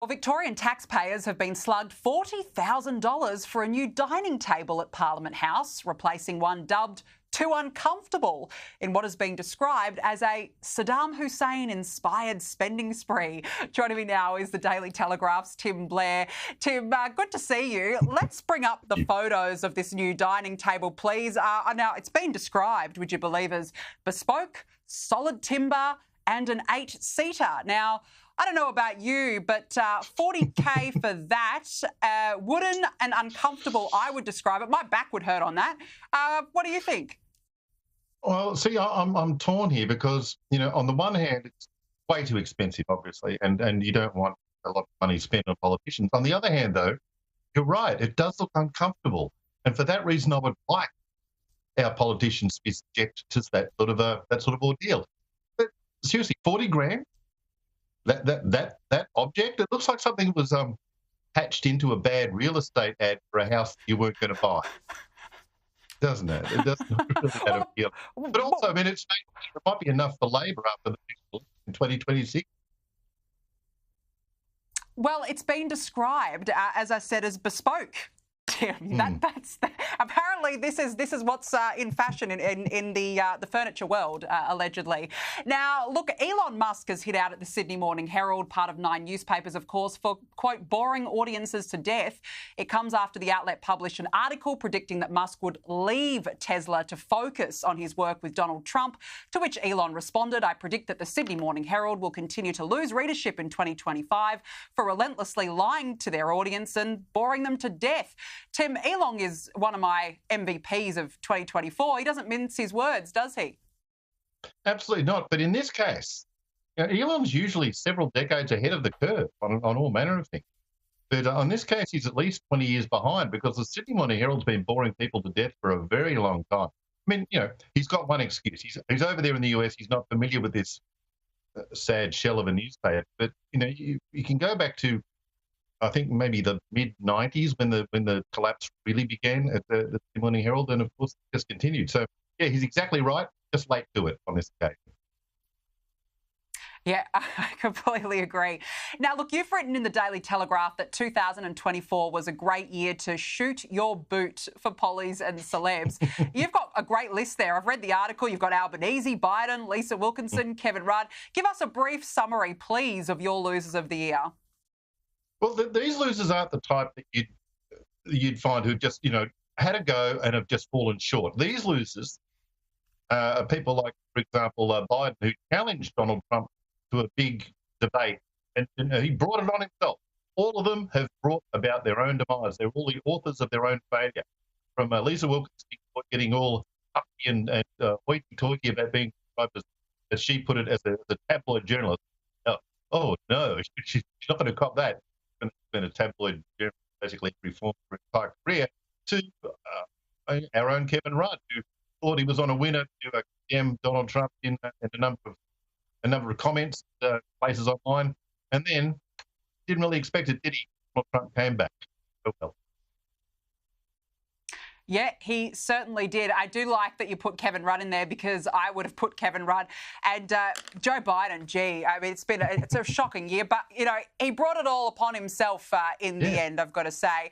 Well, Victorian taxpayers have been slugged $40,000 for a new dining table at Parliament House, replacing one dubbed too uncomfortable in what has been described as a Saddam Hussein-inspired spending spree. Joining me now is the Daily Telegraph's Tim Blair. Tim, good to see you. Let's bring up the photos of this new dining table, please. Now, it's been described, would you believe, as bespoke, solid timber and an 8-seater. Now, I don't know about you, but $40K for that, wooden and uncomfortable, I would describe it. My back would hurt on that. What do you think? Well, see, I'm torn here because, on the one hand, it's way too expensive, obviously, and you don't want a lot of money spent on politicians. On the other hand, though, you're right, it does look uncomfortable. And for that reason, I would like our politicians to be subject to that sort of ordeal. But seriously, 40 grand? That object, it looks like something that was hatched into a bad real estate ad for a house that you weren't going to buy, doesn't it? It doesn't really that appeal. But also, I mean, it might be enough for Labor after the in 2026. Well, it's been described, as I said, as bespoke. Apparently this is what's in fashion in the furniture world, allegedly. Now, look, Elon Musk has hit out at the Sydney Morning Herald, part of 9 newspapers, of course, for, quote, boring audiences to death. It comes after the outlet published an article predicting that Musk would leave Tesla to focus on his work with Donald Trump, to which Elon responded, "I predict that the Sydney Morning Herald will continue to lose readership in 2025 for relentlessly lying to their audience and boring them to death." Tim, Elon is one of my MVPs of 2024. He doesn't mince his words, does he? Absolutely not. But in this case, Elon's usually several decades ahead of the curve on all manner of things. But on this case, he's at least 20 years behind because the Sydney Morning Herald's been boring people to death for a very long time. I mean, he's got one excuse. He's over there in the US. He's not familiar with this sad shell of a newspaper. But, you can go back to, I think, maybe the mid-90s when the collapse really began at the Morning Herald, and of course it just continued. So yeah, he's exactly right, just late to it on this occasion. Yeah, I completely agree. Now, look, you've written in the Daily Telegraph that 2024 was a great year to shoot your boot for pollies and celebs. You've got a great list there. I've read the article. You've got Albanese, Biden, Lisa Wilkinson, Kevin Rudd. Give us a brief summary, please, of your losers of the year. Well, these losers aren't the type that you'd find who just, had a go and have just fallen short. These losers are people like, for example, Biden, who challenged Donald Trump to a big debate, and he brought it on himself. All of them have brought about their own demise. They're all the authors of their own failure. From Lisa Wilkinson getting all uppy and hoity-toity about being, as she put it, as a tabloid journalist. Oh, no, she's not going to cop that. Been a tabloid journalist basically reformed for his entire career, to our own Kevin Rudd, who thought he was on a winner to condemn Donald Trump in a number of comments, places online, and then didn't really expect it, did he? Donald Trump came back. Oh well. Yeah, he certainly did. I do like that you put Kevin Rudd in there because I would have put Kevin Rudd. And Joe Biden, gee, I mean, it's a shocking year, but, he brought it all upon himself in the end, I've got to say.